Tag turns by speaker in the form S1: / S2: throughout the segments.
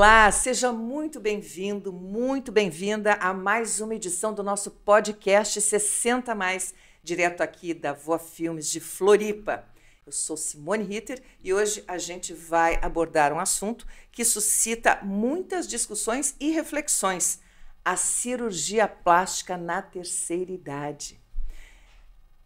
S1: Olá, seja muito bem-vindo, muito bem-vinda a mais uma edição do nosso podcast 60 Mais, direto aqui da Voa Filmes de Floripa. Eu sou Simone Ritter e hoje a gente vai abordar um assunto que suscita muitas discussões e reflexões: a cirurgia plástica na terceira idade.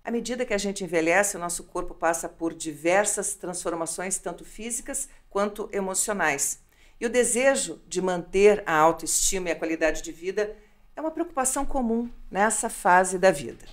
S1: À medida que a gente envelhece, o nosso corpo passa por diversas transformações, tanto físicas quanto emocionais. E o desejo de manter a autoestima e a qualidade de vida é uma preocupação comum nessa fase da vida.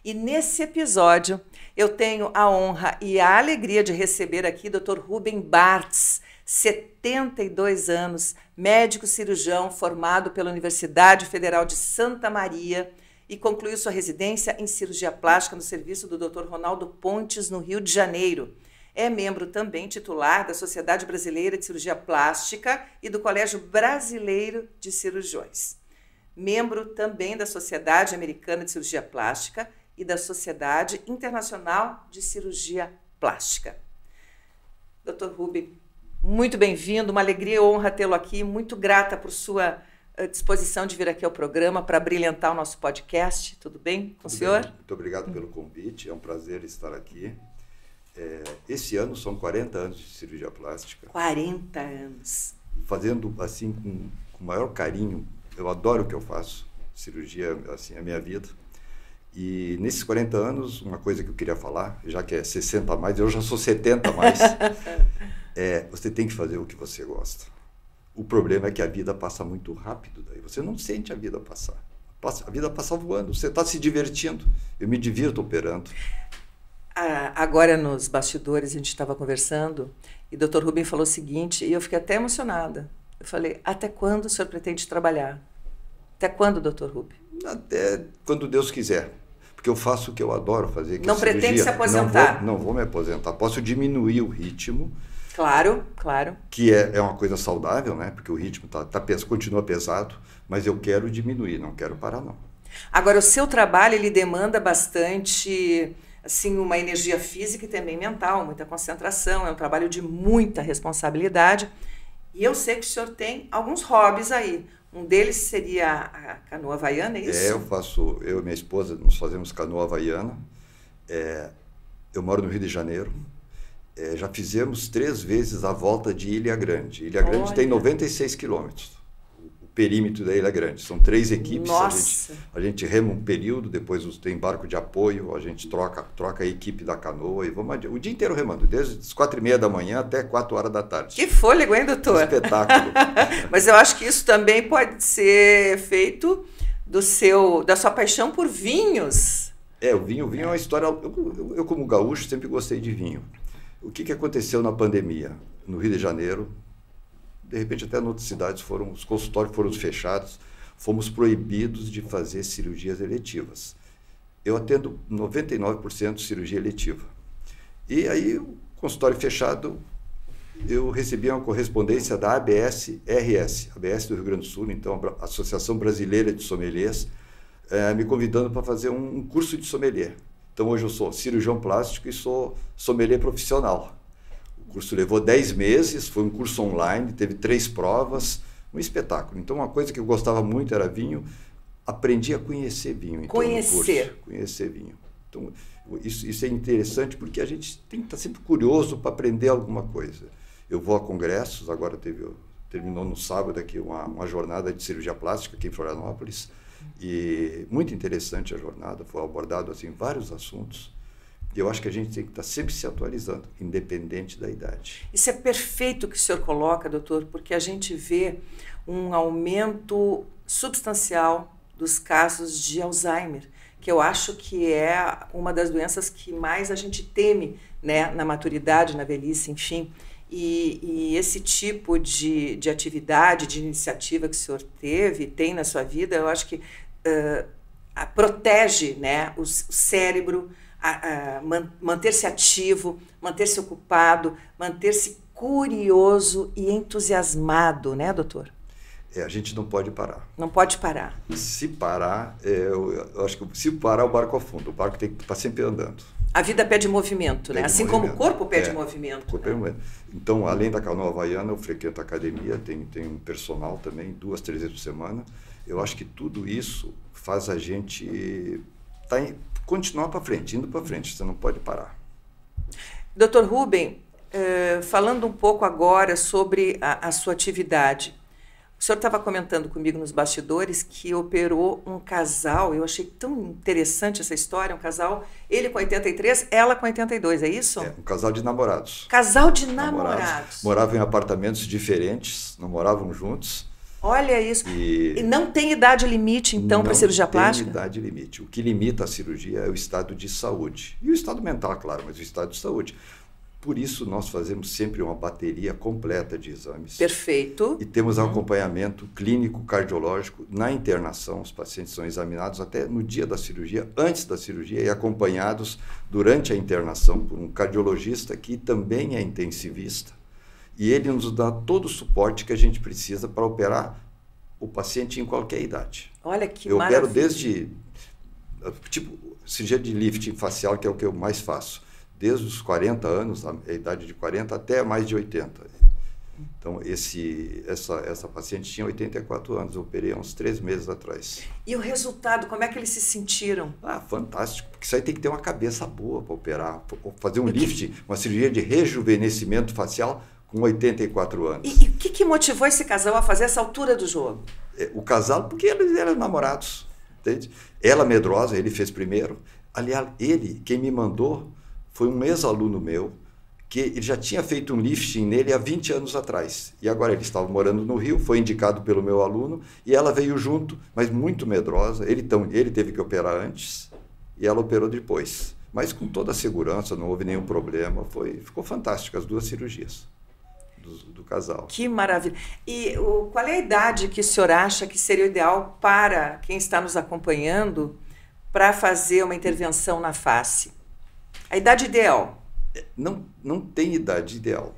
S1: E nesse episódio, eu tenho a honra e a alegria de receber aqui Dr. Rubem Bartz, 72 anos, médico cirurgião formado pela Universidade Federal de Santa Maria e concluiu sua residência em cirurgia plástica no serviço do Dr. Ronaldo Pontes, no Rio de Janeiro. É membro também titular da Sociedade Brasileira de Cirurgia Plástica e do Colégio Brasileiro de Cirurgiões. Membro também da Sociedade Americana de Cirurgia Plástica e da Sociedade Internacional de Cirurgia Plástica. Dr. Rubem, muito bem-vindo, uma alegria e honra tê-lo aqui, muito grata por sua disposição de vir aqui ao programa para brilhantar o nosso podcast. Tudo bem com o senhor?
S2: Bem. Muito obrigado pelo convite, é um prazer estar aqui. Esse ano são 40 anos de cirurgia plástica.
S1: 40 anos.
S2: Fazendo assim com o maior carinho. Eu adoro o que eu faço. Cirurgia, assim, é a minha vida. E nesses 40 anos, uma coisa que eu queria falar, já que é 60 a mais, eu já sou 70 a mais, você tem que fazer o que você gosta. O problema é que a vida passa muito rápido daí. Você não sente a vida passar. A vida passa voando. Você está se divertindo. Eu me divirto operando.
S1: Agora, nos bastidores, a gente estava conversando e o Dr. Rubem falou o seguinte, e eu fiquei até emocionada. Eu falei, até quando o senhor pretende trabalhar? Até quando, Dr. Rubem?
S2: Até quando Deus quiser. Porque eu faço o que eu adoro fazer. Que
S1: não pretende se aposentar?
S2: Não vou me aposentar. Posso diminuir o ritmo.
S1: Claro, claro.
S2: Que é uma coisa saudável, né? Porque o ritmo continua pesado, mas eu quero diminuir, não quero parar, não.
S1: Agora, o seu trabalho, ele demanda bastante, assim, uma energia física e também mental, muita concentração, é um trabalho de muita responsabilidade. E eu sei que o senhor tem alguns hobbies aí. Um deles seria a canoa havaiana, é isso?
S2: Eu e minha esposa, nós fazemos canoa havaiana. Eu moro no Rio de Janeiro. Já fizemos 3 vezes a volta de Ilha Grande. Ilha Grande tem 96 quilômetros. O perímetro da Ilha Grande. São 3 equipes.
S1: Nossa.
S2: A gente rema um período, depois tem barco de apoio, a gente troca a equipe da canoa e vamos o dia inteiro remando, desde as 4h30 da manhã até 4 horas da tarde.
S1: Que fôlego, hein, doutor?
S2: Espetáculo.
S1: Mas eu acho que isso também pode ser feito da sua paixão por vinhos.
S2: O vinho é uma história... Eu, como gaúcho, sempre gostei de vinho. O que aconteceu na pandemia? No Rio de Janeiro, de repente até em outras cidades, os consultórios foram fechados, fomos proibidos de fazer cirurgias eletivas. Eu atendo 99% de cirurgia eletiva. E aí, o consultório fechado, eu recebi uma correspondência da ABS-RS, ABS do Rio Grande do Sul, então a Associação Brasileira de Sommeliers, me convidando para fazer um curso de sommelier. Então, hoje eu sou cirurgião plástico e sou sommelier profissional. O curso levou 10 meses, foi um curso online, teve 3 provas, um espetáculo. Então, uma coisa que eu gostava muito era vinho, aprendi a conhecer vinho. Então, conhecer vinho. Então, isso é interessante porque a gente tem que estar sempre curioso para aprender alguma coisa. Eu vou a congressos, agora terminou no sábado aqui uma jornada de cirurgia plástica aqui em Florianópolis. E muito interessante a jornada, foi abordado assim vários assuntos. E eu acho que a gente tem que estar sempre se atualizando, independente da idade.
S1: Isso é perfeito que o senhor coloca, doutor, porque a gente vê um aumento substancial dos casos de Alzheimer, que eu acho que é uma das doenças que mais a gente teme, né, na maturidade, na velhice, enfim. E esse tipo de atividade, de iniciativa que o senhor tem na sua vida, eu acho que protege, né, o cérebro, manter-se ativo, manter-se ocupado, manter-se curioso e entusiasmado, né, doutor?
S2: A gente não pode parar.
S1: Não pode parar.
S2: Se parar, eu acho que se parar o barco afunda, o barco tem que estar sempre andando.
S1: A vida pede movimento, né?
S2: Pede
S1: Assim
S2: movimento.
S1: como o corpo pede movimento.
S2: Corpo pede movimento. Então, além da canoa havaiana, eu frequento a academia, tem um personal também, 2, 3 vezes por semana. Eu acho que tudo isso faz a gente continuar para frente, indo para frente, você não pode parar.
S1: Dr. Rubem, falando um pouco agora sobre a sua atividade, o senhor estava comentando comigo nos bastidores que operou um casal, eu achei tão interessante essa história, um casal, ele com 83, ela com 82, é isso?
S2: É, um casal de namorados.
S1: Casal de namorados.
S2: Moravam em apartamentos diferentes, não moravam juntos.
S1: Olha isso. E não tem idade limite, então, para cirurgia plástica?
S2: Não tem idade limite. O que limita a cirurgia é o estado de saúde. E o estado mental, claro, mas o estado de saúde. Por isso, nós fazemos sempre uma bateria completa de exames.
S1: Perfeito.
S2: E temos acompanhamento clínico, cardiológico. Na internação, os pacientes são examinados até no dia da cirurgia, antes da cirurgia, e acompanhados durante a internação por um cardiologista que também é intensivista. E ele nos dá todo o suporte que a gente precisa para operar o paciente em qualquer idade.
S1: Olha que
S2: maravilha. Eu opero desde, cirurgia de lifting facial, que é o que eu mais faço. Desde os 40 anos, a idade de 40, até mais de 80. Então, essa paciente tinha 84 anos, eu operei há uns 3 meses atrás.
S1: E o resultado, como é que eles se sentiram?
S2: Fantástico, porque isso aí tem que ter uma cabeça boa para operar, fazer um lifting, uma cirurgia de rejuvenescimento facial com 84 anos.
S1: E o que motivou esse casal a fazer essa altura do jogo?
S2: O casal, porque eles eram namorados, entende? Ela medrosa, ele fez primeiro. Aliás, quem me mandou, foi um ex-aluno meu, que ele já tinha feito um lifting nele há 20 anos atrás. E agora ele estava morando no Rio, foi indicado pelo meu aluno, e ela veio junto, mas muito medrosa. Ele teve que operar antes, e ela operou depois. Mas com toda a segurança, não houve nenhum problema. Ficou fantástico as 2 cirurgias do casal.
S1: Que maravilha. E qual é a idade que o senhor acha que seria o ideal para quem está nos acompanhando para fazer uma intervenção na face? A idade ideal?
S2: Não tem idade ideal.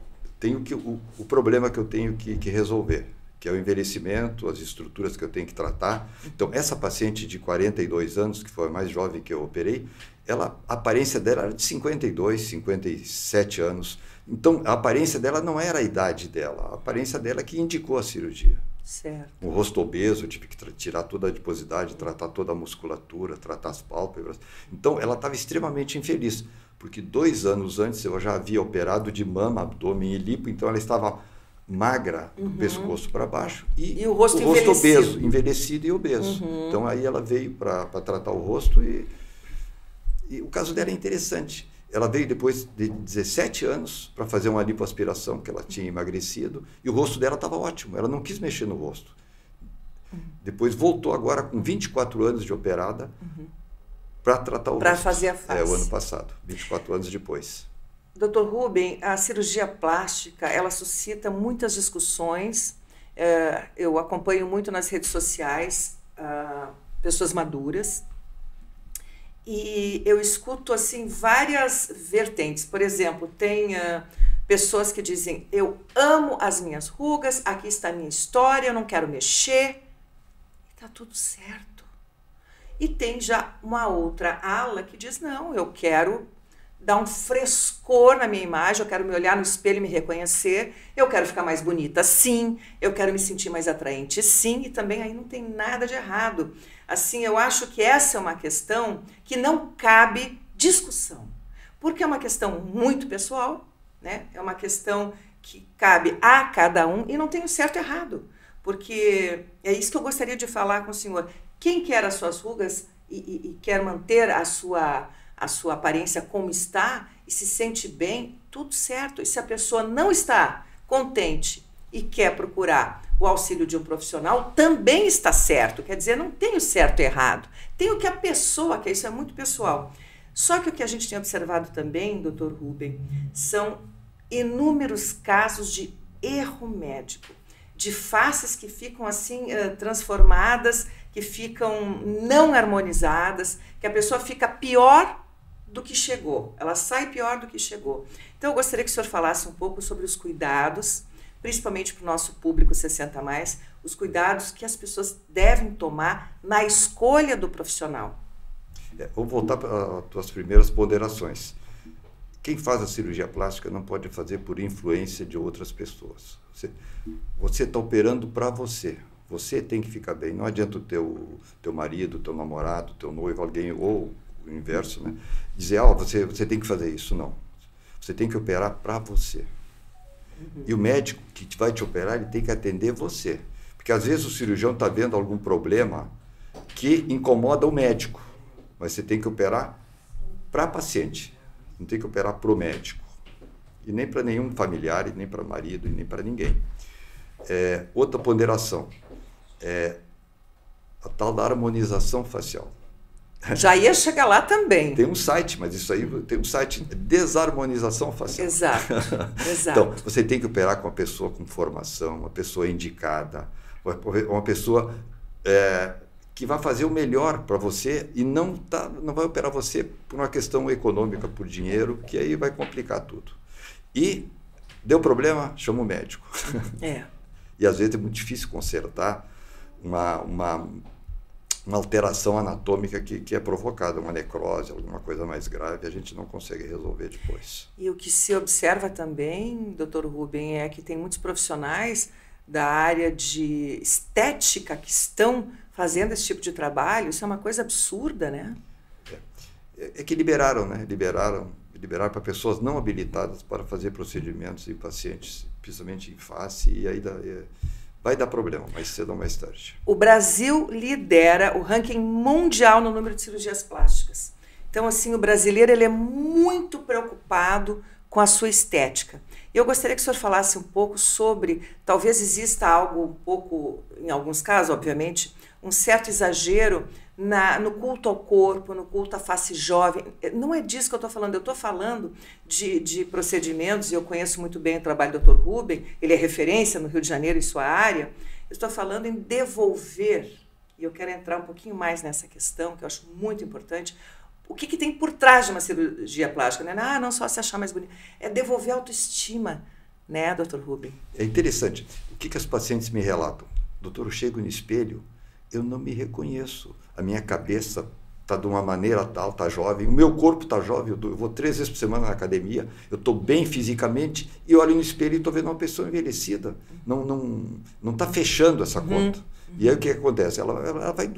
S2: O problema que eu tenho que resolver, que é o envelhecimento, as estruturas que eu tenho que tratar. Então, essa paciente de 42 anos, que foi a mais jovem que eu operei, a aparência dela era de 52, 57 anos. Então, a aparência dela não era a idade dela, a aparência dela que indicou a cirurgia.
S1: Certo.
S2: Um rosto obeso, eu tive que tirar toda a adiposidade, tratar toda a musculatura, tratar as pálpebras. Então, ela estava extremamente infeliz, porque 2 anos antes eu já havia operado de mama, abdômen e lipo, então ela estava magra do pescoço para baixo e
S1: o rosto
S2: obeso, envelhecido e obeso. Então, aí ela veio para tratar o rosto e o caso dela é interessante. Ela veio depois de 17 anos para fazer uma lipoaspiração, que ela tinha emagrecido, e o rosto dela estava ótimo, ela não quis mexer no rosto. Depois voltou agora com 24 anos de operada para tratar o rosto.
S1: Para fazer a face.
S2: O ano passado, 24 anos depois.
S1: Dr. Rubem, a cirurgia plástica, ela suscita muitas discussões. Eu acompanho muito nas redes sociais pessoas maduras. E eu escuto assim várias vertentes. Por exemplo, tem pessoas que dizem: eu amo as minhas rugas, aqui está a minha história, eu não quero mexer. Está tudo certo. E tem já uma outra ala que diz: não, eu quero dar um frescor na minha imagem, eu quero me olhar no espelho e me reconhecer, eu quero ficar mais bonita sim, eu quero me sentir mais atraente sim, e também aí não tem nada de errado. Assim, eu acho que essa é uma questão que não cabe discussão, porque é uma questão muito pessoal, né? É uma questão que cabe a cada um e não tem o certo e errado, porque é isso que eu gostaria de falar com o senhor. Quem quer as suas rugas e quer manter a sua aparência como está e se sente bem, tudo certo. E se a pessoa não está contente e quer procurar o auxílio de um profissional, também está certo. Quer dizer, não tem o certo e errado. Tem o que a pessoa quer, isso é muito pessoal. Só que o que a gente tem observado também, Dr. Rubem, são inúmeros casos de erro médico, de faces que ficam assim transformadas, que ficam não harmonizadas, que a pessoa fica pior do que chegou, ela sai pior do que chegou. Então eu gostaria que o senhor falasse um pouco sobre os cuidados, principalmente para o nosso público 60+, os cuidados que as pessoas devem tomar na escolha do profissional.
S2: Vou voltar para as tuas primeiras ponderações. Quem faz a cirurgia plástica não pode fazer por influência de outras pessoas. Você está operando para você. Você tem que ficar bem. Não adianta o teu marido, teu namorado, teu noivo, alguém, ou o inverso, né? Dizer, você tem que fazer isso. Não. Você tem que operar para você. E o médico que vai te operar, ele tem que atender você. Porque às vezes o cirurgião está vendo algum problema que incomoda o médico. Mas você tem que operar para paciente. Não tem que operar para o médico. E nem para nenhum familiar, e nem para marido, e nem para ninguém. Outra ponderação. A tal da harmonização facial.
S1: Já ia chegar lá também.
S2: Tem um site, mas isso aí tem um site, desarmonização facial.
S1: Exato.
S2: Então, você tem que operar com uma pessoa com formação, uma pessoa indicada, uma pessoa que vai fazer o melhor para você e não vai operar você por uma questão econômica, por dinheiro, que aí vai complicar tudo. E deu problema, chama o médico. E às vezes é muito difícil consertar uma alteração anatômica que é provocada, uma necrose, alguma coisa mais grave, a gente não consegue resolver depois.
S1: E o que se observa também, doutor Rubem, é que tem muitos profissionais da área de estética que estão fazendo esse tipo de trabalho. Isso é uma coisa absurda, né?
S2: É que liberaram, né? Liberaram para pessoas não habilitadas para fazer procedimentos em pacientes, principalmente em face, e aí vai dar problema, mais cedo ou mais tarde.
S1: O Brasil lidera o ranking mundial no número de cirurgias plásticas. Então, assim, o brasileiro ele é muito preocupado com a sua estética. Eu gostaria que o senhor falasse um pouco sobre, talvez exista algo um pouco, em alguns casos, obviamente, um certo exagero no culto ao corpo, no culto à face jovem. Não é disso que eu estou falando, eu estou falando de procedimentos, e eu conheço muito bem o trabalho do Dr. Rubem, ele é referência no Rio de Janeiro em sua área. Eu estou falando em devolver, e eu quero entrar um pouquinho mais nessa questão, que eu acho muito importante. O que tem por trás de uma cirurgia plástica? Né? Não só se achar mais bonito, é devolver a autoestima, né, Dr. Rubem?
S2: É interessante. O que as pacientes me relatam? Doutor, eu chego no espelho, eu não me reconheço. A minha cabeça está de uma maneira tal, está jovem, o meu corpo está jovem, eu vou 3 vezes por semana na academia, eu estou bem fisicamente e olho no espelho e estou vendo uma pessoa envelhecida. Não está fechando essa conta. E aí o que acontece? Ela vai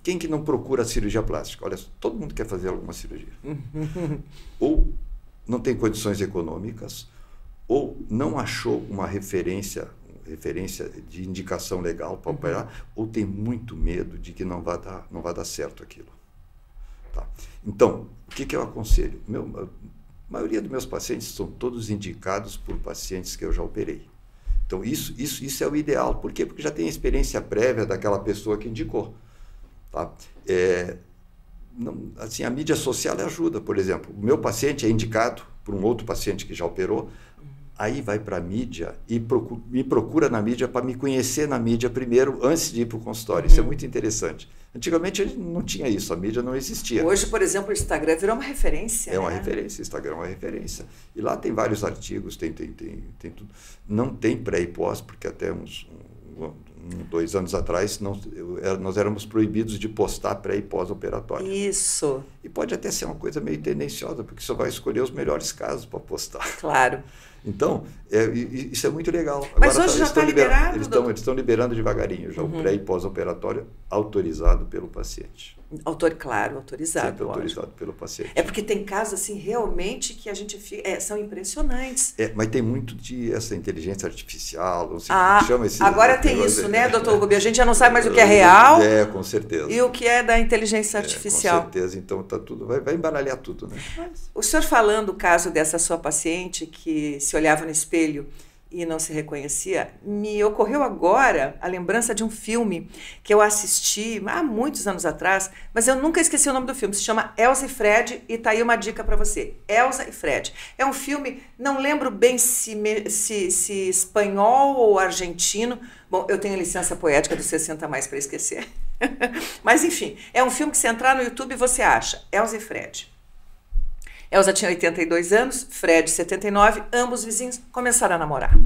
S2: quem que não procura cirurgia plástica? Olha, todo mundo quer fazer alguma cirurgia. Ou não tem condições econômicas, ou não achou uma referência de indicação legal para operar, ou tem muito medo de que não vai dar certo aquilo. Tá? Então, o que eu aconselho? A maioria dos meus pacientes são todos indicados por pacientes que eu já operei. Então, isso é o ideal. Por quê? Porque já tem a experiência prévia daquela pessoa que indicou. Tá? Assim, a mídia social ajuda. Por exemplo, o meu paciente é indicado por um outro paciente que já operou, aí vai para a mídia e me procura na mídia para me conhecer na mídia primeiro, antes de ir para o consultório. Isso é muito interessante. Antigamente não tinha isso, a mídia não existia.
S1: Hoje, por exemplo, o Instagram virou uma referência.
S2: É uma referência, o Instagram é uma referência. E lá tem vários artigos, tem tudo. Não tem pré e pós, porque até uns 2 anos atrás nós éramos proibidos de postar pré e pós-operatório.
S1: Isso.
S2: E pode até ser uma coisa meio tendenciosa, porque só vai escolher os melhores casos para postar.
S1: Claro.
S2: Então, isso é muito legal.
S1: Mas agora, hoje já está liberado?
S2: Eles estão liberando devagarinho, já o pré e pós-operatório autorizado pelo paciente.
S1: Claro, autorizado.
S2: Sempre autorizado pelo paciente.
S1: É porque tem casos assim realmente que a gente são impressionantes.
S2: Mas tem muito essa inteligência artificial, não sei como chama esse.
S1: Agora tem isso, né, doutor Rubem? A gente já não sabe mais o que é real.
S2: Com certeza.
S1: E o que é da inteligência artificial.
S2: Com certeza, então tá tudo, vai embaralhar tudo, né?
S1: O senhor falando o caso dessa sua paciente que se olhava no espelho e não se reconhecia, me ocorreu agora a lembrança de um filme que eu assisti há muitos anos atrás, mas eu nunca esqueci o nome do filme. Se chama Elsa e Fred, e tá aí uma dica para você. Elsa e Fred. É um filme, não lembro bem se espanhol ou argentino. Bom, eu tenho licença poética dos 60 mais para esquecer. Mas enfim, é um filme que se entrar no YouTube você acha. Elsa e Fred. Elsa tinha 82 anos, Fred 79, ambos vizinhos começaram a namorar.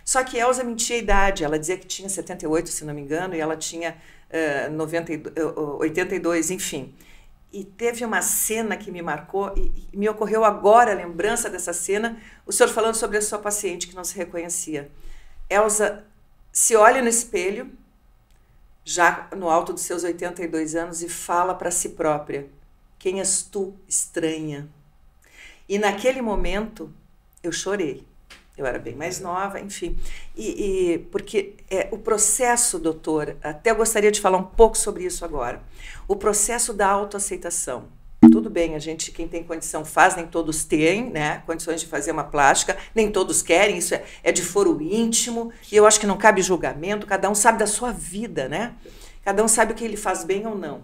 S1: Só que Elsa mentia a idade, ela dizia que tinha 78, se não me engano, e ela tinha 82, enfim. E teve uma cena que me marcou, e me ocorreu agora a lembrança dessa cena, o senhor falando sobre a sua paciente que não se reconhecia. Elza se olha no espelho, já no alto dos seus 82 anos, e fala para si própria: quem és tu, estranha? E naquele momento eu chorei. Eu era bem mais nova, enfim. Porque o processo, doutor, até eu gostaria de falar um pouco sobre isso agora. O processo da autoaceitação. Tudo bem, quem tem condição faz, nem todos têm, né, condições de fazer uma plástica, nem todos querem, isso é de foro íntimo, e eu acho que não cabe julgamento, cada um sabe da sua vida, né? Cada um sabe o que ele faz bem ou não.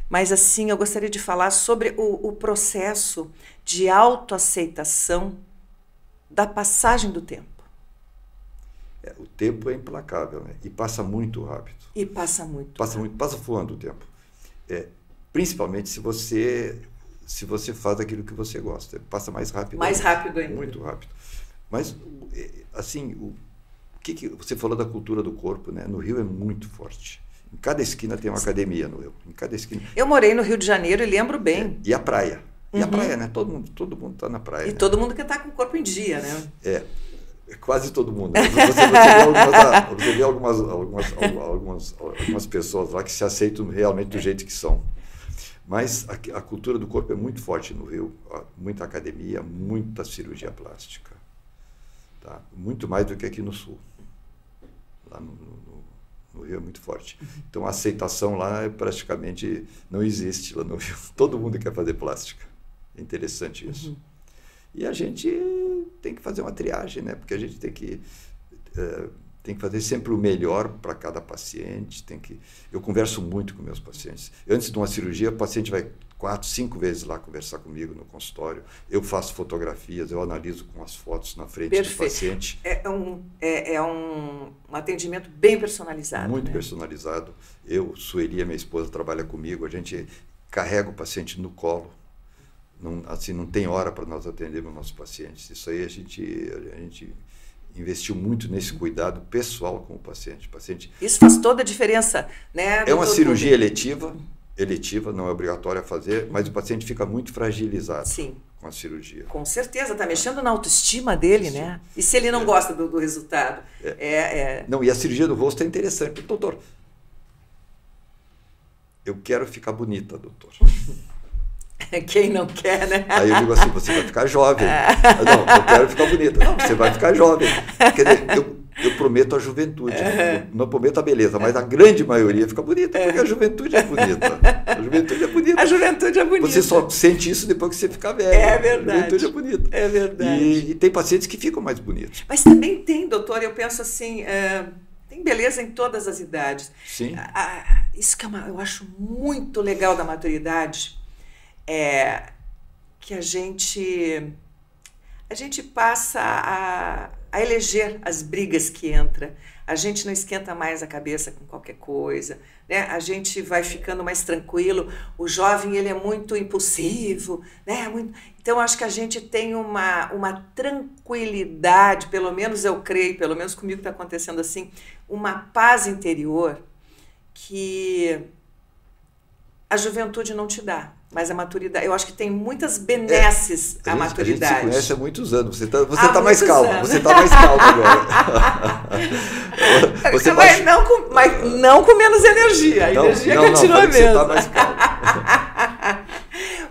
S1: Mas, assim, eu gostaria de falar sobre o processo de autoaceitação da passagem do tempo.
S2: O tempo é implacável, né? E passa muito rápido.
S1: E passa muito.
S2: Passa voando o tempo. Principalmente se você faz aquilo que você gosta. Passa mais rápido.
S1: Mais rápido ainda.
S2: Muito rápido. Mas, assim, o que você falou da cultura do corpo, né? No Rio é muito forte. Em cada esquina tem uma academia no Rio. Em cada esquina.
S1: Eu morei no Rio de Janeiro e lembro bem.
S2: E a praia. E a praia, né? Todo mundo está na praia.
S1: E
S2: né?
S1: todo mundo quer estar com o corpo em dia, né?
S2: Quase todo mundo. Né? Você vê algumas pessoas lá que se aceitam realmente do jeito que são. Mas a cultura do corpo é muito forte no Rio. Muita academia, muita cirurgia plástica. Tá? Muito mais do que aqui no Sul. Lá no Rio é muito forte. Então a aceitação lá praticamente não existe lá no Rio. Todo mundo quer fazer plástica. É interessante isso. E a gente tem que fazer uma triagem, né? Porque a gente tem que fazer sempre o melhor para cada paciente. Eu converso muito com meus pacientes. Antes de uma cirurgia, o paciente vai 4, 5 vezes lá conversar comigo no consultório. Eu faço fotografias, eu analiso com as fotos na frente
S1: Perfeito.
S2: do paciente.
S1: É um atendimento bem personalizado.
S2: Muito
S1: né?
S2: personalizado. Eu, Sueli, minha esposa, trabalha comigo. A gente carrega o paciente no colo. Não tem hora para nós atendermos nossos pacientes. Isso aí a gente investiu muito nesse cuidado pessoal com o paciente.
S1: Isso faz toda a diferença, né?
S2: É uma cirurgia eletiva, não é obrigatória a fazer, mas o paciente fica muito fragilizado.
S1: Sim.
S2: Com a cirurgia.
S1: Com certeza, está mexendo na autoestima dele, Sim. né? E se ele não gosta do resultado?
S2: Não, e a cirurgia do rosto é interessante. Doutor, eu quero ficar bonita, doutor.
S1: Quem não quer, né?
S2: Aí eu digo assim, você vai ficar jovem. Não, eu quero ficar bonita. Não, você vai ficar jovem. Quer dizer, eu prometo a juventude. Eu não prometo a beleza, mas a grande maioria fica bonita, porque a juventude é bonita. A juventude é bonita.
S1: A juventude é bonita.
S2: Você só sente isso depois que você ficar velho.
S1: É verdade.
S2: A juventude é bonita.
S1: É verdade.
S2: E tem pacientes que ficam mais bonitos.
S1: Mas também tem, doutor, eu penso assim, tem beleza em todas as idades.
S2: Sim.
S1: Isso que eu acho muito legal da maturidade, que a gente passa a eleger as brigas que entra. A gente não esquenta mais a cabeça com qualquer coisa, né? A gente vai ficando mais tranquilo. O jovem, ele é muito impulsivo, né? Então, acho que a gente tem uma tranquilidade, pelo menos eu creio, pelo menos comigo está acontecendo assim, uma paz interior que a juventude não te dá. Mas a maturidade, eu acho que tem muitas benesses a maturidade.
S2: A gente se conhece há muitos anos. Você tá mais calmo. Você está mais calmo agora.
S1: Mas não com menos energia. A energia continua a mesma. Você está mais calmo.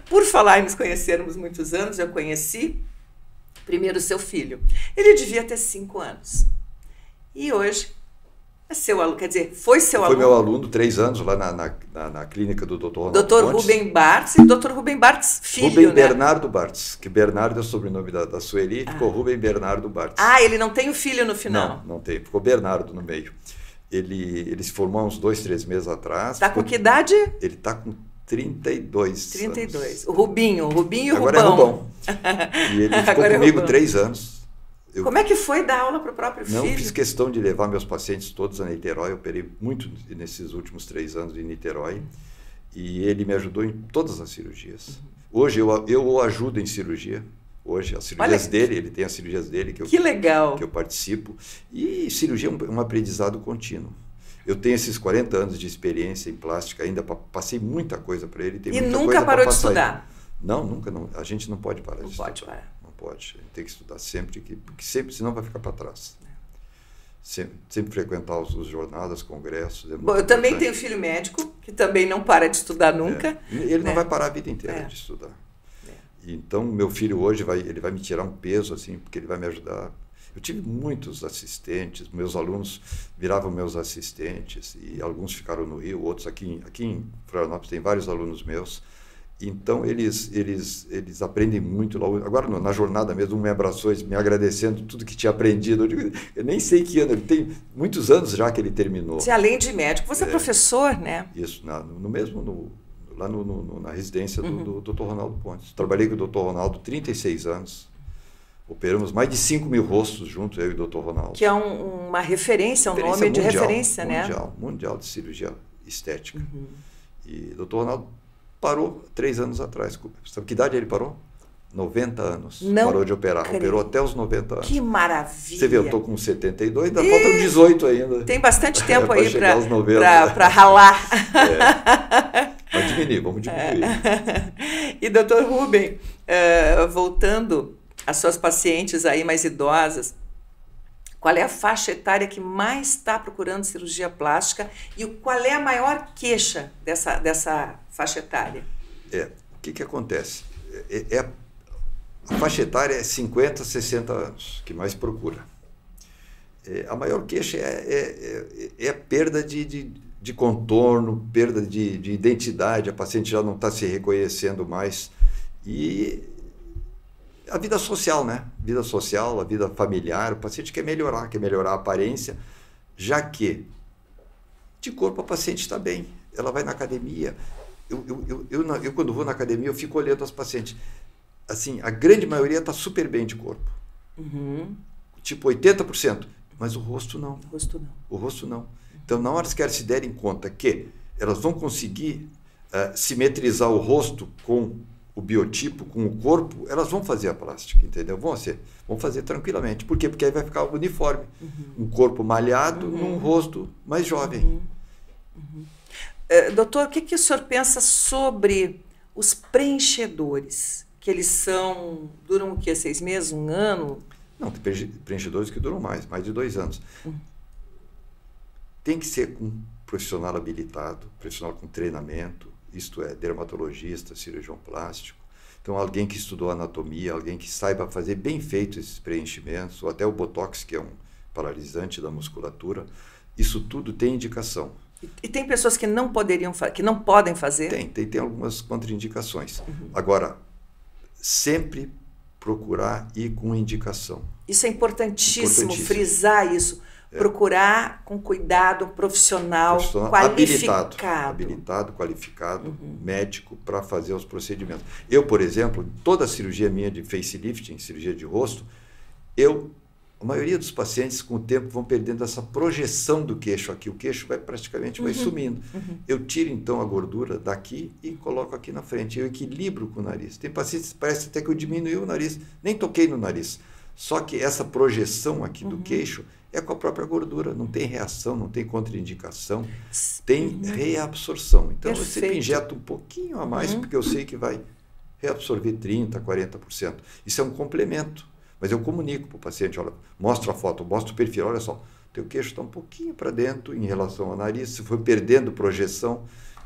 S1: Por falar em nos conhecermos muitos anos, eu conheci primeiro o seu filho. Ele devia ter 5 anos. E hoje é seu aluno, quer dizer, foi seu aluno?
S2: Foi meu aluno, 3 anos, lá na clínica do Dr.
S1: Dr. Rubem Bartz e Dr. Rubem Bartz filho,
S2: Rubem
S1: né?
S2: Bernardo Bartz, que Bernardo é o sobrenome da Sueli, ficou Rubem Bernardo Bartz.
S1: Ele não tem o filho no final?
S2: Não tem, ficou Bernardo no meio. Ele se formou há uns 2, 3 meses atrás.
S1: Está com que idade?
S2: Ele está com 32
S1: anos. O Rubinho e o
S2: Agora
S1: Rubão.
S2: É Rubão. E ele ficou comigo 3 anos.
S1: Como é que foi dar aula para o próprio filho?
S2: Não, fiz questão de levar meus pacientes todos a Niterói. Eu operei muito nesses últimos 3 anos em Niterói. E ele me ajudou em todas as cirurgias. Hoje eu o ajudo em cirurgia. Hoje, as cirurgias dele, ele tem as cirurgias dele que
S1: legal.
S2: Que eu participo. E cirurgia é um aprendizado contínuo. Eu tenho esses 40 anos de experiência em plástica, ainda passei muita coisa para ele.
S1: E nunca parou de estudar?
S2: Não, nunca. Não. A gente não pode parar de estudar.
S1: Não pode parar.
S2: Não pode. A gente tem que estudar sempre, porque sempre, senão vai ficar para trás. Sempre frequentar os jornadas, congressos.
S1: Bom, eu também tenho filho médico, que também não para de estudar nunca.
S2: Ele não vai parar a vida inteira de estudar. Então, meu filho hoje ele vai me tirar um peso, assim, porque ele vai me ajudar. Eu tive muitos assistentes, meus alunos viravam meus assistentes, e alguns ficaram no Rio, outros aqui em Florianópolis tem vários alunos meus. Então, eles aprendem muito lá. Agora, na jornada mesmo, um me abraçou, me agradecendo tudo que tinha aprendido. Eu nem sei que ano, tem muitos anos já que ele terminou.
S1: Você, além de médico, você é professor, né?
S2: Isso, lá na residência do Dr. Ronaldo Pontes. Trabalhei com o Dr. Ronaldo 36 anos. Operamos mais de 5 mil rostos juntos, eu e o Dr. Ronaldo.
S1: Que é uma referência, um nome de referência, né?
S2: Mundial de cirurgia estética. E o Dr. Ronaldo parou 3 anos atrás. Sabe que idade ele parou? 90 anos. Parou de operar. Operou até os 90 anos.
S1: Que maravilha!
S2: Você vê, eu estou com 72, ainda faltam 18 ainda.
S1: Tem bastante tempo aí para ralar.
S2: Vamos diminuir.
S1: E, doutor Rubem, voltando às suas pacientes aí mais idosas, qual é a faixa etária que mais está procurando cirurgia plástica e qual é a maior queixa dessa faixa etária?
S2: O que acontece? A faixa etária é 50, 60 anos, que mais procura. A maior queixa é a perda de contorno, perda de identidade, a paciente já não está se reconhecendo mais. E a vida social, né? Vida social, a vida familiar, o paciente quer melhorar a aparência, já que de corpo a paciente está bem. Ela vai na academia. Eu quando vou na academia, eu fico olhando as pacientes. Assim, a grande maioria está super bem de corpo. Tipo 80%. Mas o rosto não. O rosto não. Então, na hora que elas se derem conta que elas vão conseguir simetrizar o rosto com o biotipo, com o corpo, elas vão fazer a plástica, entendeu? Vão fazer tranquilamente. Por quê? Porque aí vai ficar uniforme. Um corpo malhado num rosto mais jovem.
S1: Doutor, o que o senhor pensa sobre os preenchedores? Que eles duram o quê? 6 meses, 1 ano?
S2: Não, tem preenchedores que duram mais de 2 anos. Tem que ser com um profissional habilitado, profissional com treinamento, isto é, dermatologista, cirurgião plástico. Então, alguém que estudou anatomia, alguém que saiba fazer bem feito esses preenchimentos, ou até o Botox, que é um paralisante da musculatura. Isso tudo tem indicação.
S1: E tem pessoas que não podem fazer?
S2: Tem algumas contraindicações. Agora, sempre procurar ir com indicação.
S1: Isso é importantíssimo. Frisar isso. Procurar com cuidado um profissional
S2: habilitado, qualificado, médico, para fazer os procedimentos. Eu, por exemplo, toda a cirurgia minha de facelifting, cirurgia de rosto, a maioria dos pacientes, com o tempo, vão perdendo essa projeção do queixo aqui. O queixo praticamente vai sumindo. Eu tiro, então, a gordura daqui e coloco aqui na frente. Eu equilibro com o nariz. Tem pacientes que parece até que eu diminui o nariz. Nem toquei no nariz. Só que essa projeção aqui do queixo é com a própria gordura. Não tem reação, não tem contraindicação. Tem reabsorção. Então, eu sempre injeto um pouquinho a mais, porque eu sei que vai reabsorver 30%, 40%. Isso é um complemento. Mas eu comunico para o paciente, olha, mostro a foto, mostro o perfil, olha só, teu queixo está um pouquinho para dentro em relação ao nariz, se foi perdendo projeção.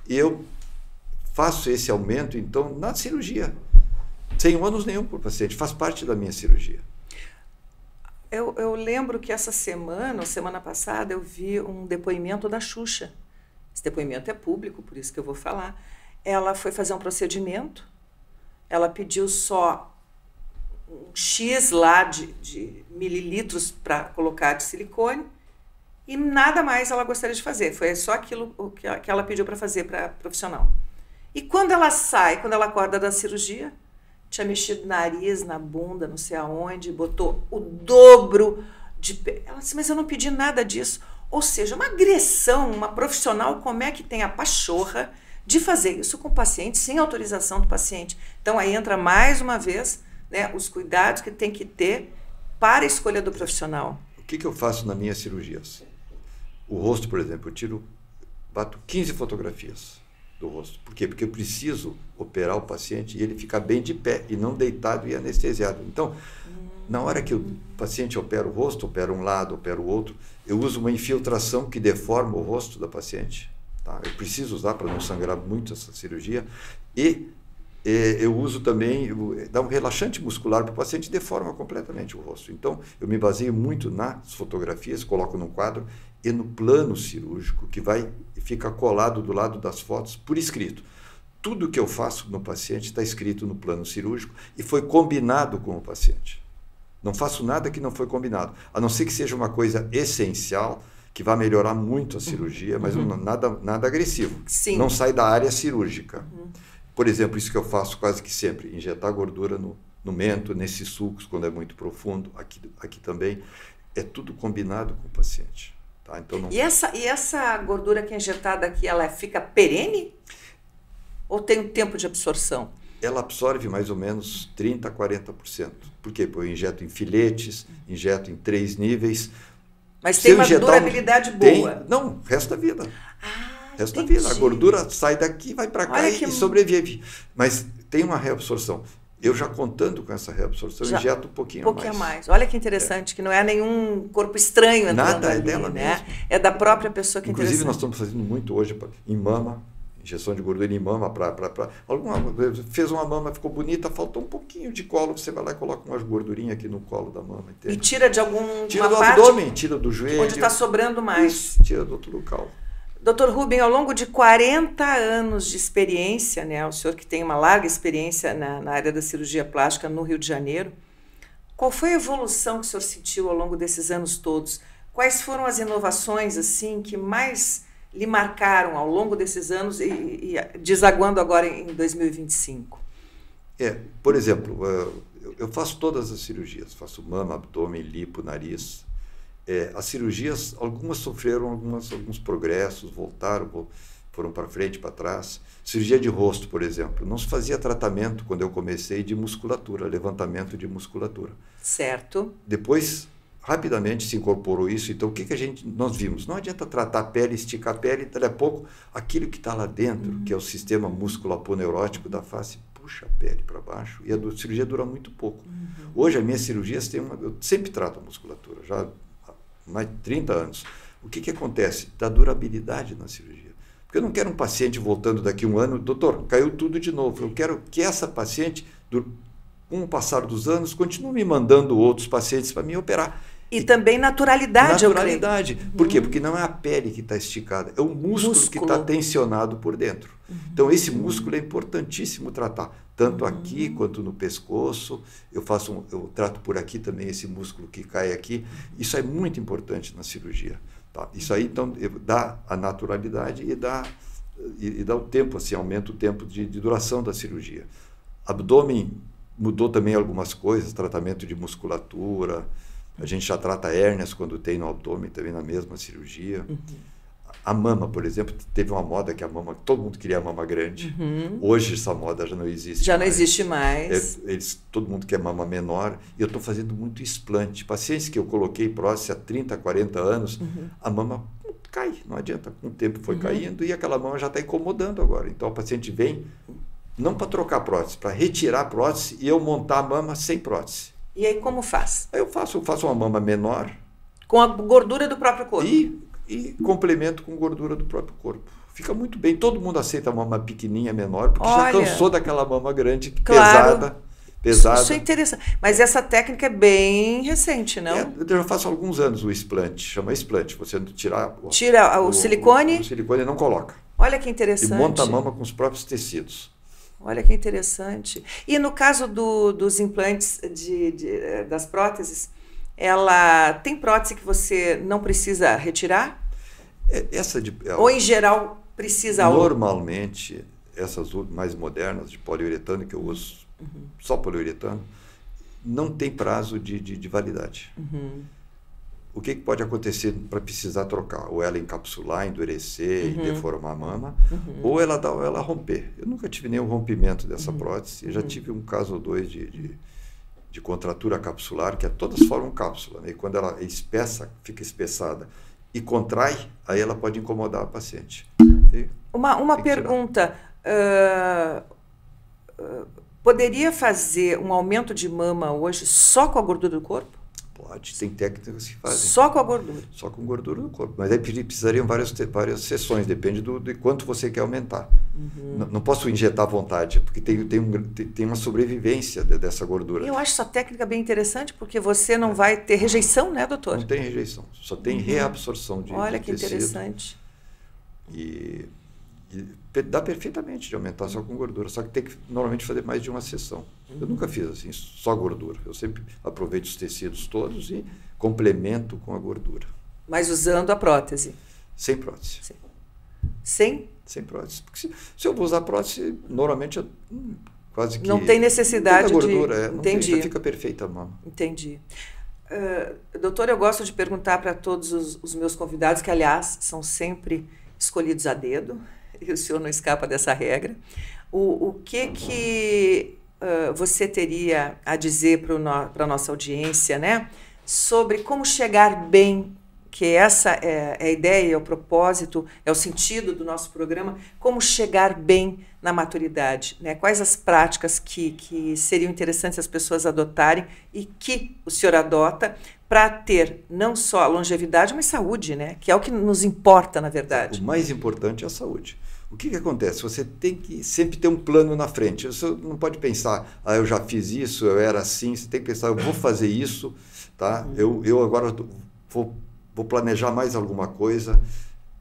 S2: E eu faço esse aumento, então, na cirurgia. Sem ônus nenhum para o paciente, faz parte da minha cirurgia.
S1: Eu lembro que semana passada, eu vi um depoimento da Xuxa. Esse depoimento é público, por isso que eu vou falar. Ela foi fazer um procedimento, ela pediu só um X lá de mililitros para colocar de silicone e nada mais ela gostaria de fazer. Foi só aquilo que ela pediu para fazer para profissional. E quando ela acorda da cirurgia, tinha mexido no nariz, na bunda, não sei aonde, botou o dobro de... Ela disse, mas eu não pedi nada disso. Ou seja, uma agressão, uma profissional, como é que tem a pachorra de fazer isso com o paciente sem autorização do paciente? Então, aí entra mais uma vez, né, os cuidados que tem que ter para a escolha do profissional.
S2: O que eu faço nas minhas cirurgias? O rosto, por exemplo, bato 15 fotografias do rosto. Por quê? Porque eu preciso operar o paciente e ele ficar bem de pé e não deitado e anestesiado. Então, na hora que o paciente opera o rosto, opera um lado, opera o outro, eu uso uma infiltração que deforma o rosto da paciente. Tá? Eu preciso usar para não sangrar muito essa cirurgia. E eu uso também, dá um relaxante muscular para o paciente e deforma completamente o rosto. Então, eu me baseio muito nas fotografias, coloco num quadro e no plano cirúrgico, que fica colado do lado das fotos por escrito. Tudo que eu faço no paciente está escrito no plano cirúrgico e foi combinado com o paciente. Não faço nada que não foi combinado, a não ser que seja uma coisa essencial, que vai melhorar muito a cirurgia, mas nada agressivo.
S1: Sim.
S2: Não sai da área cirúrgica. Por exemplo, isso que eu faço quase que sempre, injetar gordura no mento, nesses sulcos, quando é muito profundo, aqui também, é tudo combinado com o paciente. Tá? Então, não...
S1: E essa gordura que é injetada aqui, ela fica perene? Ou tem um tempo de absorção?
S2: Ela absorve mais ou menos 30% a 40%. Por quê? Porque eu injeto em filetes, injeto em 3 níveis.
S1: Mas tem uma durabilidade boa?
S2: Não, resta a vida. Resta a
S1: entendi.
S2: vida. A gordura sai daqui, vai para cá e sobrevive. Mas tem uma reabsorção. Eu já contando com essa reabsorção, injeto um pouquinho
S1: a mais. Olha que interessante, que não é nenhum corpo estranho entrando
S2: nada
S1: ali,
S2: é dela
S1: né?
S2: mesmo.
S1: É da própria pessoa que é
S2: Inclusive,
S1: interessante.
S2: nós estamos fazendo muito hoje em mama, injeção de gordura em mama, fez uma mama, ficou bonita, faltou um pouquinho de colo, você vai lá e coloca umas gordurinhas aqui no colo da mama. Entende?
S1: E tira de alguma
S2: tira do
S1: parte
S2: abdômen, tira do joelho.
S1: onde está sobrando mais.
S2: Isso, tira do outro local.
S1: Dr. Rubem, ao longo de 40 anos de experiência, né, o senhor que tem uma larga experiência na área da cirurgia plástica no Rio de Janeiro, qual foi a evolução que o senhor sentiu ao longo desses anos todos? Quais foram as inovações assim que mais lhe marcaram ao longo desses anos e desaguando agora em 2025?
S2: Por exemplo, eu faço todas as cirurgias, faço mama, abdômen, lipo, nariz. As cirurgias, algumas sofreram alguns progressos, voltaram, foram para frente, para trás. Cirurgia de rosto, por exemplo, não se fazia tratamento quando eu comecei de musculatura, levantamento de musculatura.
S1: Certo.
S2: Depois, rapidamente se incorporou isso. Então, o que nós vimos? Não adianta tratar a pele, esticar a pele, daqui a pouco aquilo que está lá dentro, que é o sistema músculo-aponeurótico da face, puxa a pele para baixo e a cirurgia dura muito pouco. Hoje, as minhas cirurgias eu sempre trato a musculatura, já mais de 30 anos. O que acontece? Dá durabilidade na cirurgia. Porque eu não quero um paciente voltando daqui a um ano, doutor, caiu tudo de novo. Eu quero que essa paciente, com o passar dos anos, continue me mandando outros pacientes para me operar.
S1: E também naturalidade,
S2: Naturalidade. Por quê? Porque não é a pele que está esticada, é o músculo que está tensionado por dentro. Então, esse músculo é importantíssimo tratar, tanto aqui quanto no pescoço. Eu trato por aqui também esse músculo que cai aqui. Isso é muito importante na cirurgia. Tá? Isso aí, então, dá a naturalidade e dá o tempo, assim, aumenta o tempo de duração da cirurgia. Abdômen mudou também algumas coisas, tratamento de musculatura. A gente já trata hérnias quando tem no abdômen, também na mesma cirurgia. A mama, por exemplo, teve uma moda que todo mundo queria a mama grande. Hoje essa moda já não existe mais.
S1: Já não existe mais.
S2: Todo mundo quer mama menor. E eu estou fazendo muito explante. Pacientes que eu coloquei prótese há 30, 40 anos, a mama cai, não adianta. Com o tempo foi caindo e aquela mama já está incomodando agora. Então o paciente vem, não para trocar a prótese, para retirar a prótese e eu montar a mama sem prótese.
S1: E aí como faz?
S2: Eu faço uma mama menor.
S1: Com a gordura do próprio corpo?
S2: E complemento com gordura do próprio corpo. Fica muito bem. Todo mundo aceita a mama pequenininha, menor, porque já cansou daquela mama grande, pesada.
S1: Isso é interessante. Mas essa técnica é bem recente, não?
S2: Eu já faço há alguns anos o explante. Chama explante. Você tira
S1: o silicone?
S2: O silicone não coloca.
S1: Olha que interessante.
S2: E monta a mama com os próprios tecidos.
S1: Olha que interessante. E no caso dos implantes das próteses, ela tem prótese que você não precisa retirar? Ou em geral precisa?
S2: Normalmente, essas mais modernas de poliuretano, que eu uso só poliuretano, não tem prazo de validade. O que pode acontecer para precisar trocar? Ou ela encapsular, endurecer e deformar a mama, ou ela romper. Eu nunca tive nenhum rompimento dessa prótese. Eu já tive um caso ou dois de contratura capsular, que todas formam cápsula, né? E quando ela fica espessada e contrai, aí ela pode incomodar a paciente.
S1: Uma pergunta, poderia fazer um aumento de mama hoje só com a gordura do corpo?
S2: Pode, tem técnicas que fazem.
S1: Só com a gordura?
S2: Só com gordura do corpo. Mas aí precisariam várias sessões, depende de quanto você quer aumentar. Não posso injetar à vontade, porque tem uma sobrevivência dessa gordura.
S1: Eu acho essa técnica bem interessante, porque você não vai ter rejeição, né, doutor?
S2: Não tem rejeição, só tem reabsorção de
S1: Olha que
S2: tecido.
S1: interessante.
S2: E dá perfeitamente de aumentar só com gordura, só que tem que normalmente fazer mais de uma sessão. Eu nunca fiz assim, só gordura. Eu sempre aproveito os tecidos todos e complemento com a gordura.
S1: Mas usando a prótese?
S2: Sem prótese.
S1: Sem?
S2: Sem prótese. Porque se eu vou usar prótese, normalmente quase que...
S1: Não tem necessidade
S2: não tem gordura,
S1: de... Entendi.
S2: Fica perfeita a mama.
S1: Entendi. Doutor, eu gosto de perguntar para todos os meus convidados, que aliás são sempre escolhidos a dedo, e o senhor não escapa dessa regra. O que você teria a dizer para a nossa audiência, né, sobre como chegar bem, que essa é a ideia, é o propósito, é o sentido do nosso programa, como chegar bem na maturidade, né? Quais as práticas que seriam interessantes as pessoas adotarem e que o senhor adota para ter não só longevidade, mas saúde, né? Que é o que nos importa, na verdade.
S2: O mais importante é a saúde. O que acontece? Você tem que sempre ter um plano na frente. Você não pode pensar, eu já fiz isso, eu era assim. Você tem que pensar, eu vou fazer isso, tá? Eu agora vou planejar mais alguma coisa.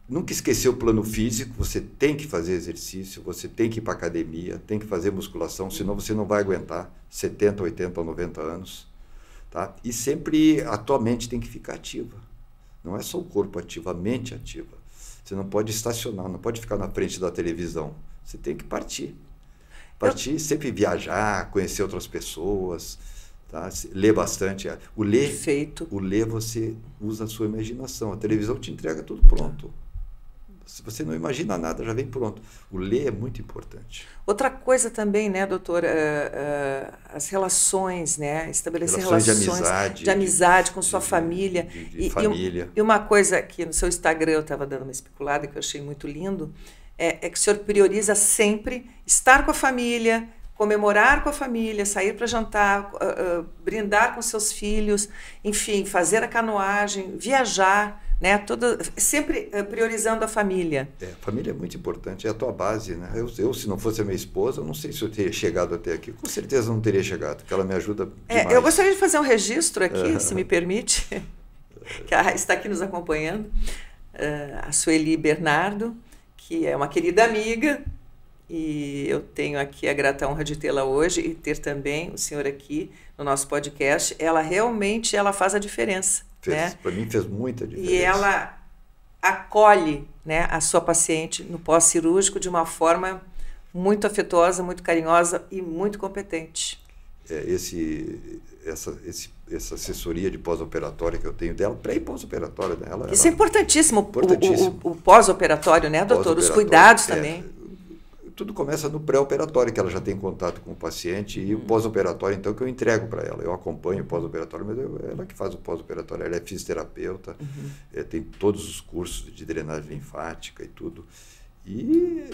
S2: Nunca esquecer o plano físico. Você tem que fazer exercício, você tem que ir para a academia, tem que fazer musculação, senão você não vai aguentar 70, 80 ou 90 anos. Tá? E sempre a tua mente tem que ficar ativa. Não é só o corpo ativo, a mente ativa. Você não pode estacionar, não pode ficar na frente da televisão. Você tem que partir. Sempre viajar, conhecer outras pessoas, tá? Ler bastante. O ler você usa a sua imaginação. A televisão te entrega tudo pronto. Se você não imagina nada, já vem pronto. O ler é muito importante.
S1: Outra coisa também, né, doutor, as relações, né, estabelecer
S2: relações
S1: de amizade com sua família.
S2: Família.
S1: E uma coisa que no seu Instagram eu estava dando uma especulada, que eu achei muito lindo, é que o senhor prioriza sempre estar com a família, comemorar com a família, sair para jantar, brindar com seus filhos, enfim, fazer a canoagem, viajar, né? Sempre priorizando a família.
S2: A família é muito importante, é a tua base, né? Eu, se não fosse a minha esposa, eu não sei se eu teria chegado até aqui. Com certeza não teria chegado, porque ela me ajuda demais.
S1: Eu gostaria de fazer um registro aqui, se me permite, que está aqui nos acompanhando, a Sueli Bernardo, que é uma querida amiga, e eu tenho aqui a grata honra de tê-la hoje e ter também o senhor aqui no nosso podcast. Ela realmente faz a diferença. Né?
S2: Para mim fez muita diferença.
S1: E ela acolhe, né, a sua paciente no pós-cirúrgico de uma forma muito afetuosa, muito carinhosa e muito competente.
S2: Essa assessoria de pós-operatória que eu tenho dela, pré e pós-operatória dela.
S1: Isso é importantíssimo. O pós-operatório, né, doutor? Os cuidados também.
S2: Tudo começa no pré-operatório, que ela já tem contato com o paciente, e o pós-operatório, então, que eu entrego para ela. Eu acompanho o pós-operatório, mas ela que faz o pós-operatório. Ela é fisioterapeuta, tem todos os cursos de drenagem linfática e tudo. E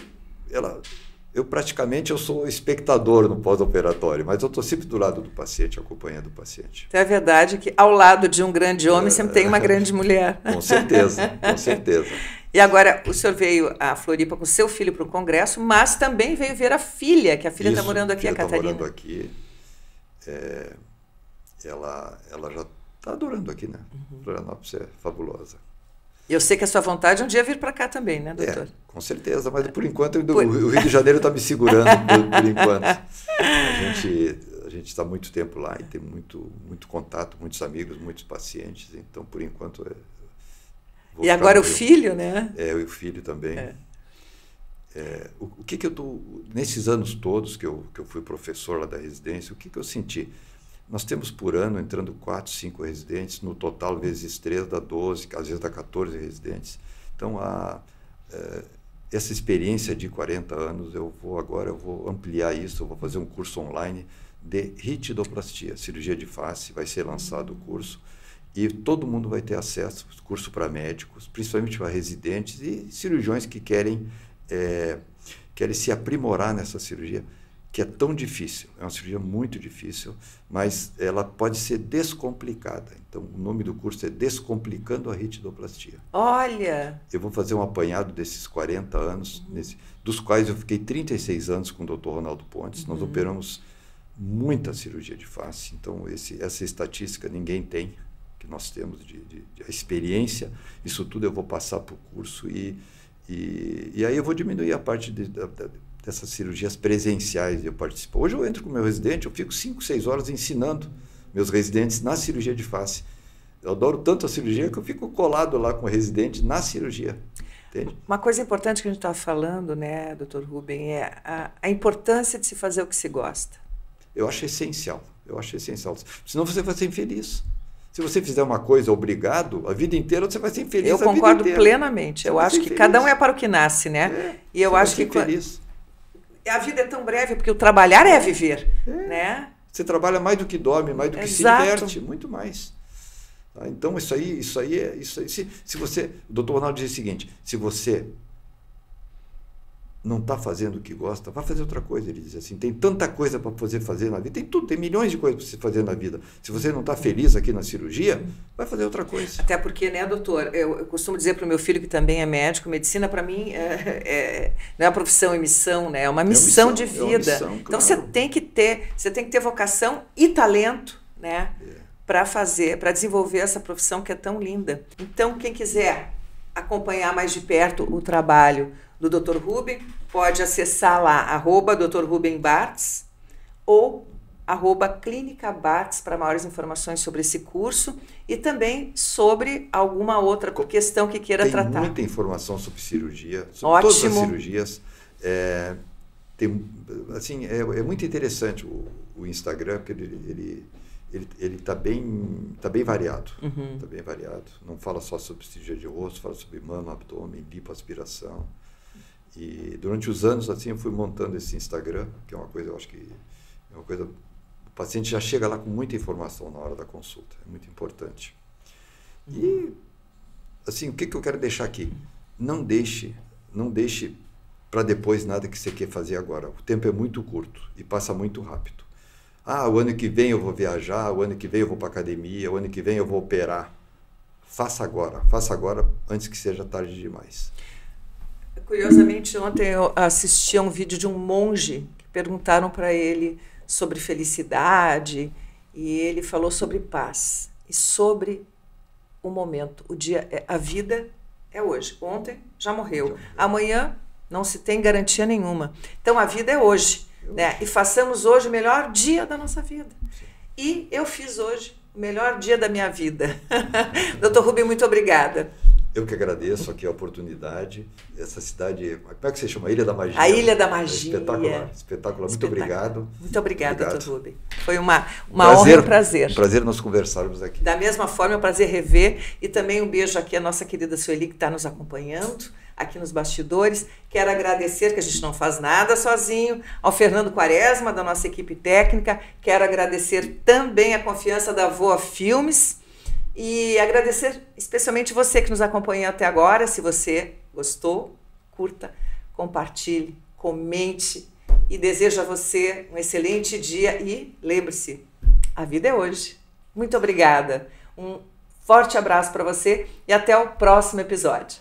S2: eu praticamente sou espectador no pós-operatório, mas eu estou sempre do lado do paciente, acompanhando o paciente.
S1: Então é verdade que ao lado de um grande homem sempre tem uma grande mulher.
S2: Com certeza, com certeza.
S1: E agora o senhor veio a Floripa com seu filho para o congresso, mas também veio ver a filha, que a filha está morando aqui, a Catarina.
S2: Está morando aqui. Ela já está adorando aqui, né? Florianópolis é fabulosa.
S1: Eu sei que a sua vontade é um dia vir para cá também, né, doutor?
S2: Com certeza, mas por enquanto o Rio de Janeiro está me segurando por enquanto. A gente está muito tempo lá e tem muito contato, muitos amigos, muitos pacientes, então por enquanto
S1: e agora o filho, né?
S2: O filho também. O que eu estou... Nesses anos todos que eu fui professor lá da residência, o que eu senti? Nós temos por ano entrando 4, 5 residentes, no total vezes 3 dá 12, às vezes dá 14 residentes. Então, essa experiência de 40 anos, eu vou ampliar isso, eu vou fazer um curso online de ritidoplastia, cirurgia de face, vai ser lançado o curso. E todo mundo vai ter acesso, curso para médicos, principalmente para residentes e cirurgiões que querem se aprimorar nessa cirurgia, que é tão difícil. É uma cirurgia muito difícil, mas ela pode ser descomplicada. Então, o nome do curso é Descomplicando a Ritidoplastia.
S1: Olha!
S2: Eu vou fazer um apanhado desses 40 anos, dos quais eu fiquei 36 anos com o Dr. Ronaldo Pontes. Nós operamos muita cirurgia de face, então essa estatística ninguém tem, que nós temos de a experiência. Isso tudo eu vou passar para o curso e aí eu vou diminuir a parte dessas cirurgias presenciais de eu participar. Hoje eu entro com o meu residente, eu fico 5, 6 horas ensinando meus residentes na cirurgia de face. Eu adoro tanto a cirurgia que eu fico colado lá com o residente na cirurgia. Entende?
S1: Uma coisa importante que a gente estava falando, né, Dr. Rubem, é a importância de se fazer o que se gosta.
S2: Eu acho essencial. Senão você vai ser infeliz. Se você fizer uma coisa obrigado, a vida inteira você vai ser infeliz.
S1: Eu concordo plenamente. Eu acho que cada um é para o que nasce, né? E eu acho que
S2: feliz.
S1: A vida é tão breve porque o trabalhar é viver, né?
S2: Você trabalha mais do que dorme, mais do que se diverte, muito mais. Tá? Então isso aí. Se você, o Dr. Ronaldo diz o seguinte: se você não está fazendo o que gosta, vai fazer outra coisa. Ele diz assim: tem tanta coisa para você fazer na vida, tem tudo, tem milhões de coisas para você fazer na vida. Se você não está feliz aqui na cirurgia, vai fazer outra coisa.
S1: Até porque, né, doutor, eu costumo dizer para o meu filho, que também é médico, medicina para mim não é uma profissão e missão, né? É uma missão de vida.
S2: Missão, claro.
S1: Então você tem que ter vocação e talento, né? Para desenvolver essa profissão que é tão linda. Então, quem quiser acompanhar mais de perto o trabalho do Dr. Rubem, pode acessar lá @Dr. Rubem Bartz ou @Clínica Bartz para maiores informações sobre esse curso e também sobre alguma outra questão que queira tratar.
S2: Tem muita informação sobre cirurgia, sobre todas as cirurgias. É muito interessante o Instagram, porque ele está bem variado. Tá bem variado. Não fala só sobre cirurgia de rosto, fala sobre mama, abdômen, lipoaspiração. E durante os anos assim eu fui montando esse Instagram, que é uma coisa, eu acho que é uma coisa, o paciente já chega lá com muita informação na hora da consulta, é muito importante. E assim, o que eu quero deixar aqui? Não deixe para depois nada que você quer fazer agora. O tempo é muito curto e passa muito rápido. O ano que vem eu vou viajar, o ano que vem eu vou para academia, o ano que vem eu vou operar. Faça agora antes que seja tarde demais.
S1: Curiosamente, ontem eu assisti a um vídeo de um monge que perguntaram para ele sobre felicidade e ele falou sobre paz e sobre o momento. A vida é hoje. Ontem já morreu. Amanhã não se tem garantia nenhuma. Então a vida é hoje, né? E façamos hoje o melhor dia da nossa vida. E eu fiz hoje o melhor dia da minha vida. Dr. Rubem, muito obrigada.
S2: Eu que agradeço aqui a oportunidade. Essa cidade, como é que você chama? Ilha da Magia.
S1: A Ilha da Magia.
S2: Espetacular. Muito obrigado.
S1: Muito obrigada, Dr. Rubem. Foi uma honra e um prazer.
S2: Prazer nós conversarmos aqui.
S1: Da mesma forma, é um prazer rever. E também um beijo aqui à nossa querida Sueli, que está nos acompanhando aqui nos bastidores. Quero agradecer, que a gente não faz nada sozinho, ao Fernando Quaresma, da nossa equipe técnica. Quero agradecer também a confiança da Voa Filmes. E agradecer especialmente você que nos acompanhou até agora. Se você gostou, curta, compartilhe, comente e desejo a você um excelente dia e lembre-se, a vida é hoje. Muito obrigada. Um forte abraço para você e até o próximo episódio.